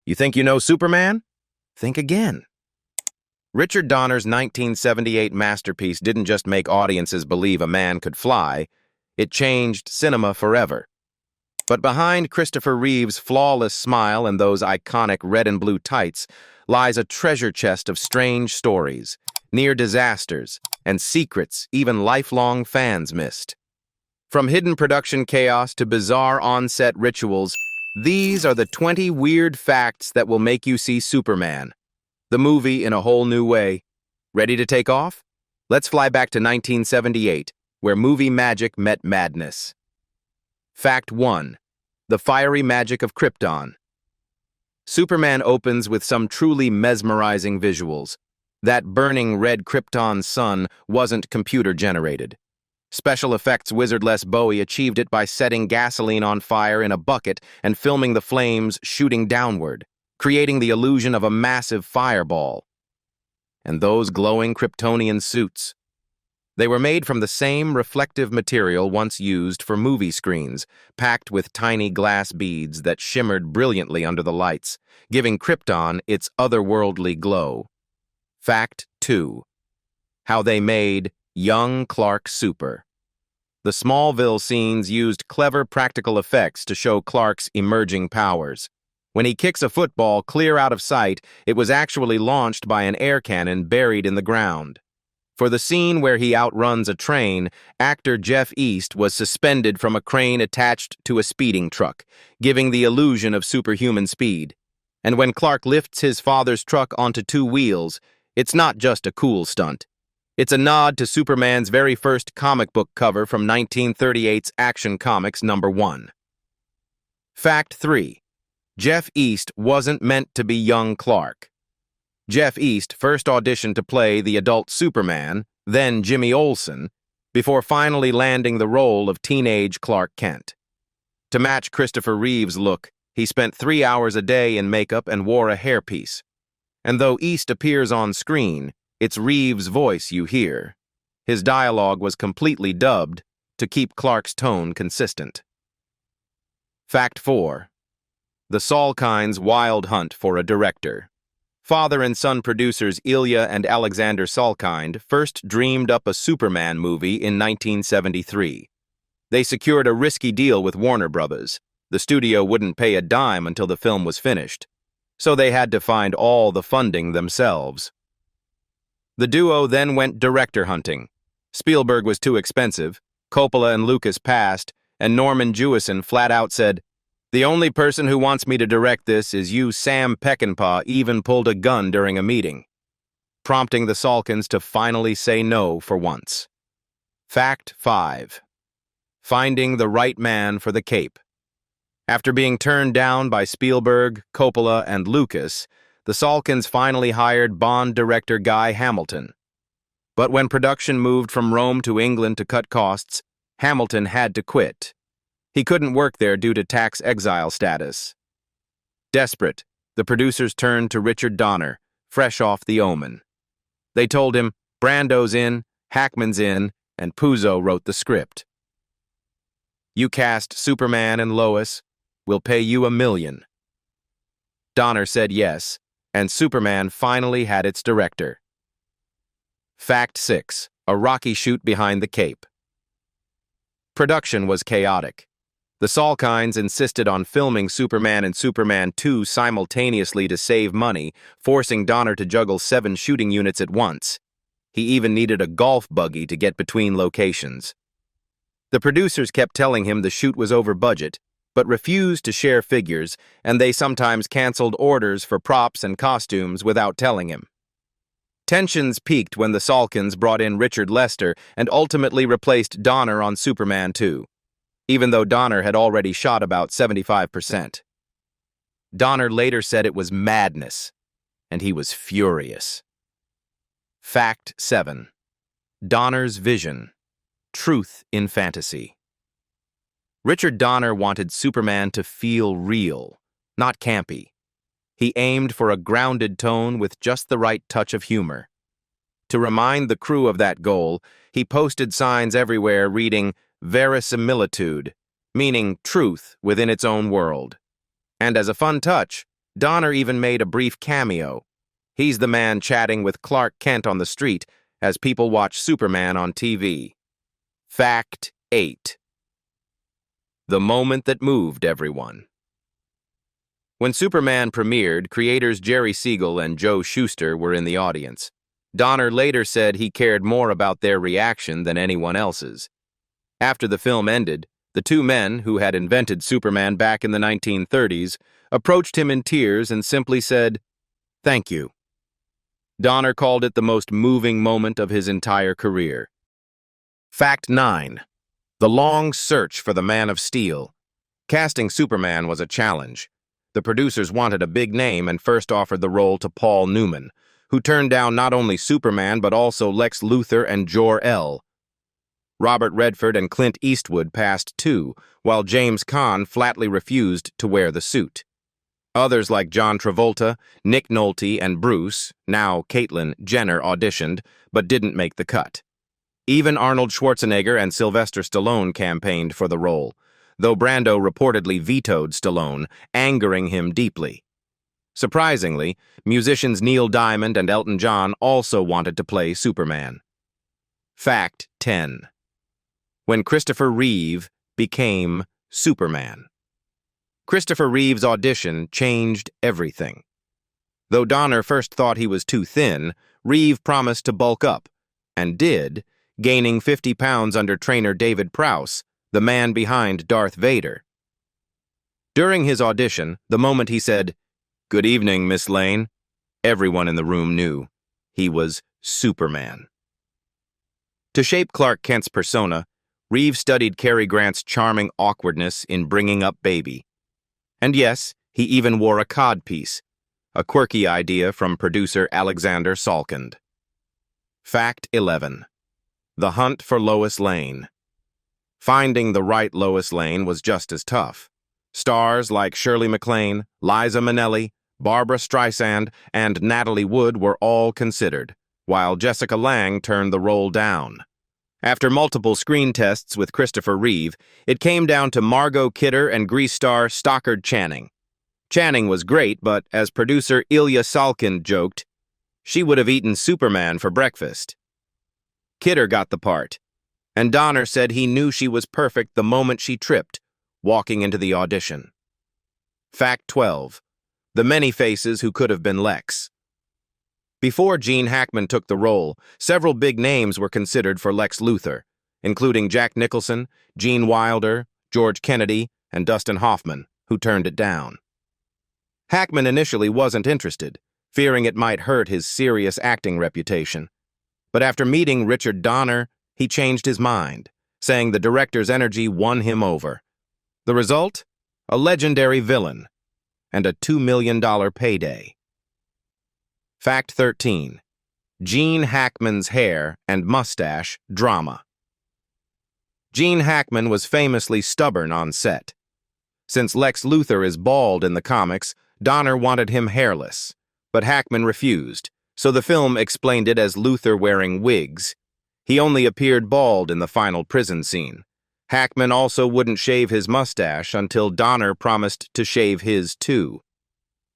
You think you know Superman? Think again. Richard Donner's 1978 masterpiece didn't just make audiences believe a man could fly, it changed cinema forever. But behind Christopher Reeve's flawless smile and those iconic red and blue tights lies a treasure chest of strange stories, near disasters, and secrets even lifelong fans missed. From hidden production chaos to bizarre on-set rituals, these are the 20 weird facts that will make you see Superman, the movie, in a whole new way. Ready to take off? Let's fly back to 1978, where movie magic met madness. Fact 1. The fiery magic of Krypton. Superman opens with some truly mesmerizing visuals. That burning red Krypton sun wasn't computer-generated. Special effects wizard Les Bowie achieved it by setting gasoline on fire in a bucket and filming the flames shooting downward, creating the illusion of a massive fireball. And those glowing Kryptonian suits. They were made from the same reflective material once used for movie screens, packed with tiny glass beads that shimmered brilliantly under the lights, giving Krypton its otherworldly glow. Fact 2. How they made young Clark Super. The Smallville scenes used clever practical effects to show Clark's emerging powers. When he kicks a football clear out of sight, it was actually launched by an air cannon buried in the ground. For the scene where he outruns a train, actor Jeff East was suspended from a crane attached to a speeding truck, giving the illusion of superhuman speed. And when Clark lifts his father's truck onto two wheels, it's not just a cool stunt. It's a nod to Superman's very first comic book cover from 1938's Action Comics #1. Fact 3. Jeff East wasn't meant to be young Clark. Jeff East first auditioned to play the adult Superman, then Jimmy Olsen, before finally landing the role of teenage Clark Kent. To match Christopher Reeve's look, he spent 3 hours a day in makeup and wore a hairpiece. And though East appears on screen, it's Reeve's voice you hear. His dialogue was completely dubbed to keep Clark's tone consistent. Fact 4. The Salkinds' wild hunt for a director. Father and son producers Ilya and Alexander Salkind first dreamed up a Superman movie in 1973. They secured a risky deal with Warner Brothers. The studio wouldn't pay a dime until the film was finished, so they had to find all the funding themselves. The duo then went director hunting. Spielberg was too expensive, Coppola and Lucas passed, and Norman Jewison flat out said, "The only person who wants me to direct this is you. Sam Peckinpah even pulled a gun during a meeting," prompting the Salkinds to finally say no for once. Fact 5. Finding the right man for the cape. After being turned down by Spielberg, Coppola, and Lucas, the Salkinds finally hired Bond director Guy Hamilton. But when production moved from Rome to England to cut costs, Hamilton had to quit. He couldn't work there due to tax exile status. Desperate, the producers turned to Richard Donner, fresh off The Omen. They told him, Brando's in, Hackman's in, and Puzo wrote the script. "You cast Superman and Lois, we'll pay you $1 million. Donner said yes, and Superman finally had its director. Fact 6. A rocky shoot behind the cape. Production was chaotic. The Salkinds insisted on filming Superman and Superman 2 simultaneously to save money, forcing Donner to juggle 7 shooting units at once. He even needed a golf buggy to get between locations. The producers kept telling him the shoot was over budget, but refused to share figures, and they sometimes canceled orders for props and costumes without telling him. Tensions peaked when the Salkinds brought in Richard Lester and ultimately replaced Donner on Superman 2. Even though Donner had already shot about 75%. Donner later said it was madness, and he was furious. Fact 7. Donner's vision. Truth in fantasy. Richard Donner wanted Superman to feel real, not campy. He aimed for a grounded tone with just the right touch of humor. To remind the crew of that goal, he posted signs everywhere reading, "Verisimilitude," meaning truth within its own world. And as a fun touch, Donner even made a brief cameo. He's the man chatting with Clark Kent on the street as people watch Superman on TV. Fact 8. The moment that moved everyone. When Superman premiered, creators Jerry Siegel and Joe Shuster were in the audience. Donner later said he cared more about their reaction than anyone else's. After the film ended, the two men, who had invented Superman back in the 1930s, approached him in tears and simply said, "Thank you." Donner called it the most moving moment of his entire career. Fact 9. The long search for the Man of Steel. Casting Superman was a challenge. The producers wanted a big name and first offered the role to Paul Newman, who turned down not only Superman but also Lex Luthor and Jor-El. Robert Redford and Clint Eastwood passed too, while James Caan flatly refused to wear the suit. Others like John Travolta, Nick Nolte, and Bruce, now Caitlyn Jenner, auditioned, but didn't make the cut. Even Arnold Schwarzenegger and Sylvester Stallone campaigned for the role, though Brando reportedly vetoed Stallone, angering him deeply. Surprisingly, musicians Neil Diamond and Elton John also wanted to play Superman. Fact 10. When Christopher Reeve became Superman. Christopher Reeve's audition changed everything. Though Donner first thought he was too thin, Reeve promised to bulk up, and did, gaining 50 pounds under trainer David Prowse, the man behind Darth Vader. During his audition, the moment he said, "Good evening, Miss Lane," everyone in the room knew he was Superman. To shape Clark Kent's persona, Reeve studied Cary Grant's charming awkwardness in Bringing Up Baby. And yes, he even wore a codpiece, a quirky idea from producer Alexander Salkind. Fact 11. The hunt for Lois Lane. Finding the right Lois Lane was just as tough. Stars like Shirley MacLaine, Liza Minnelli, Barbara Streisand, and Natalie Wood were all considered, while Jessica Lange turned the role down. After multiple screen tests with Christopher Reeve, it came down to Margot Kidder and Grease star Stockard Channing. Channing was great, but as producer Ilya Salkind joked, she would have eaten Superman for breakfast. Kidder got the part, and Donner said he knew she was perfect the moment she tripped, walking into the audition. Fact 12. The many faces who could have been Lex. Before Gene Hackman took the role, several big names were considered for Lex Luthor, including Jack Nicholson, Gene Wilder, George Kennedy, and Dustin Hoffman, who turned it down. Hackman initially wasn't interested, fearing it might hurt his serious acting reputation. But after meeting Richard Donner, he changed his mind, saying the director's energy won him over. The result? A legendary villain, and a $2 million payday. Fact 13. Gene Hackman's hair and mustache drama. Gene Hackman was famously stubborn on set. Since Lex Luthor is bald in the comics, Donner wanted him hairless, but Hackman refused, so the film explained it as Luthor wearing wigs. He only appeared bald in the final prison scene. Hackman also wouldn't shave his mustache until Donner promised to shave his too.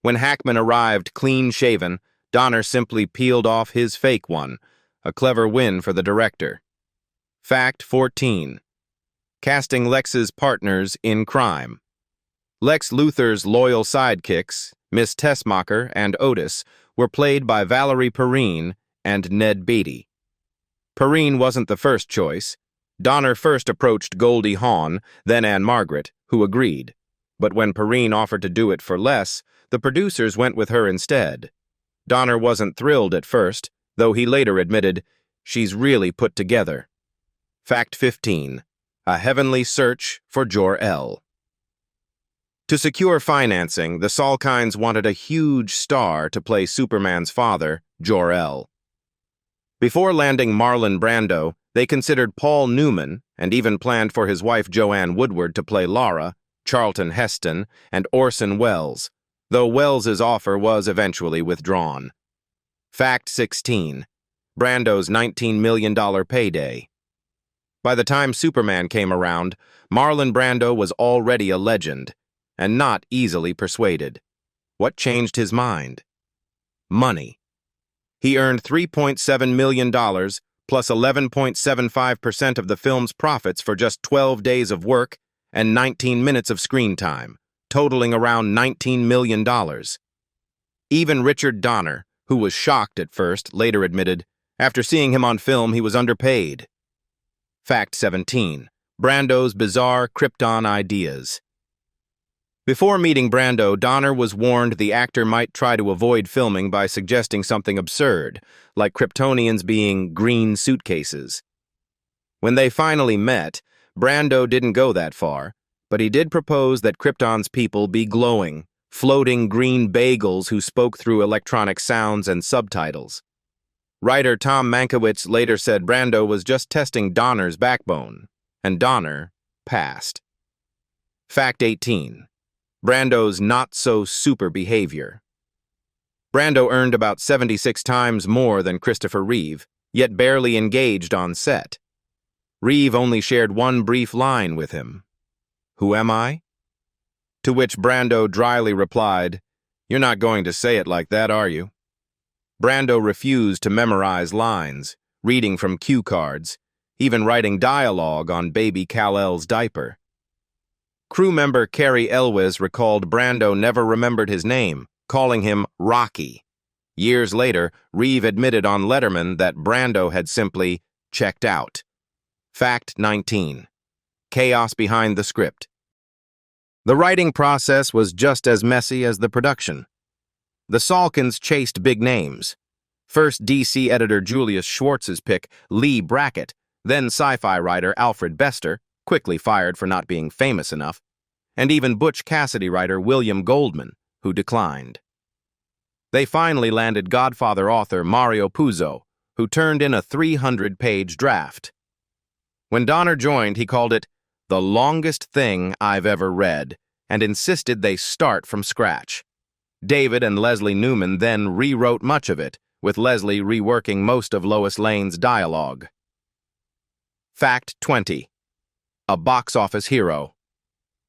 When Hackman arrived clean-shaven, Donner simply peeled off his fake one, a clever win for the director. Fact 14. Casting Lex's partners in crime. Lex Luthor's loyal sidekicks, Miss Tessmacher and Otis, were played by Valerie Perrine and Ned Beatty. Perrine wasn't the first choice. Donner first approached Goldie Hawn, then Anne Margaret, who agreed. But when Perrine offered to do it for less, the producers went with her instead. Donner wasn't thrilled at first, though he later admitted, "She's really put together." Fact 15. A heavenly search for Jor-El. To secure financing, the Salkinds wanted a huge star to play Superman's father, Jor-El. Before landing Marlon Brando, they considered Paul Newman and even planned for his wife Joanne Woodward to play Lara, Charlton Heston, and Orson Welles, though Welles's offer was eventually withdrawn. Fact 16. Brando's $19 million payday. By the time Superman came around, Marlon Brando was already a legend, and not easily persuaded. What changed his mind? Money. He earned $3.7 million plus 11.75% of the film's profits for just 12 days of work and 19 minutes of screen time, totaling around $19 million. Even Richard Donner, who was shocked at first, later admitted, after seeing him on film, he was underpaid. Fact 17. Brando's bizarre Krypton ideas. Before meeting Brando, Donner was warned the actor might try to avoid filming by suggesting something absurd, like Kryptonians being green suitcases. When they finally met, Brando didn't go that far, but he did propose that Krypton's people be glowing, floating green bagels who spoke through electronic sounds and subtitles. Writer Tom Mankiewicz later said Brando was just testing Donner's backbone, and Donner passed. Fact 18. Brando's not-so-super behavior. Brando earned about 76 times more than Christopher Reeve, yet barely engaged on set. Reeve only shared one brief line with him. "Who am I?" To which Brando dryly replied, "You're not going to say it like that, are you?" Brando refused to memorize lines, reading from cue cards, even writing dialogue on baby Kal-El's diaper. Crew member Cary Elwes recalled Brando never remembered his name, calling him Rocky. Years later, Reeve admitted on Letterman that Brando had simply checked out. Fact 19. Chaos behind the script. The writing process was just as messy as the production. The Salkinds chased big names. First DC editor Julius Schwartz's pick, Lee Brackett, then sci-fi writer Alfred Bester, quickly fired for not being famous enough, and even Butch Cassidy writer William Goldman, who declined. They finally landed Godfather author Mario Puzo, who turned in a 300-page draft. When Donner joined, he called it the longest thing I've ever read, and insisted they start from scratch. David and Leslie Newman then rewrote much of it, with Leslie reworking most of Lois Lane's dialogue. Fact 20. A box office hero.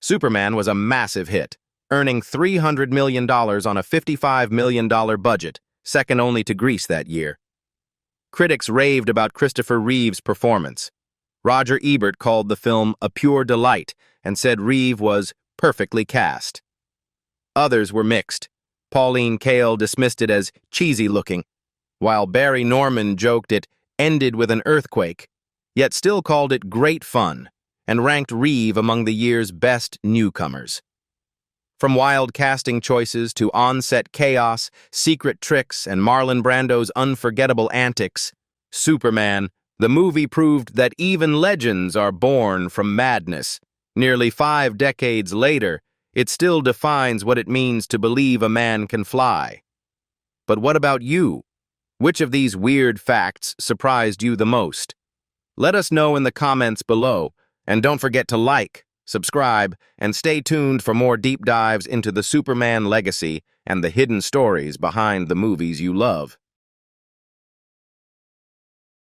Superman was a massive hit, earning $300 million on a $55 million budget, second only to Grease that year. Critics raved about Christopher Reeve's performance. Roger Ebert called the film a pure delight and said Reeve was perfectly cast. Others were mixed. Pauline Kael dismissed it as cheesy-looking, while Barry Norman joked it ended with an earthquake, yet still called it great fun, and ranked Reeve among the year's best newcomers. From wild casting choices to on-set chaos, secret tricks, and Marlon Brando's unforgettable antics, Superman, the movie proved that even legends are born from madness. Nearly 5 decades later, it still defines what it means to believe a man can fly. But what about you? Which of these weird facts surprised you the most? Let us know in the comments below, and don't forget to like, subscribe, and stay tuned for more deep dives into the Superman legacy and the hidden stories behind the movies you love.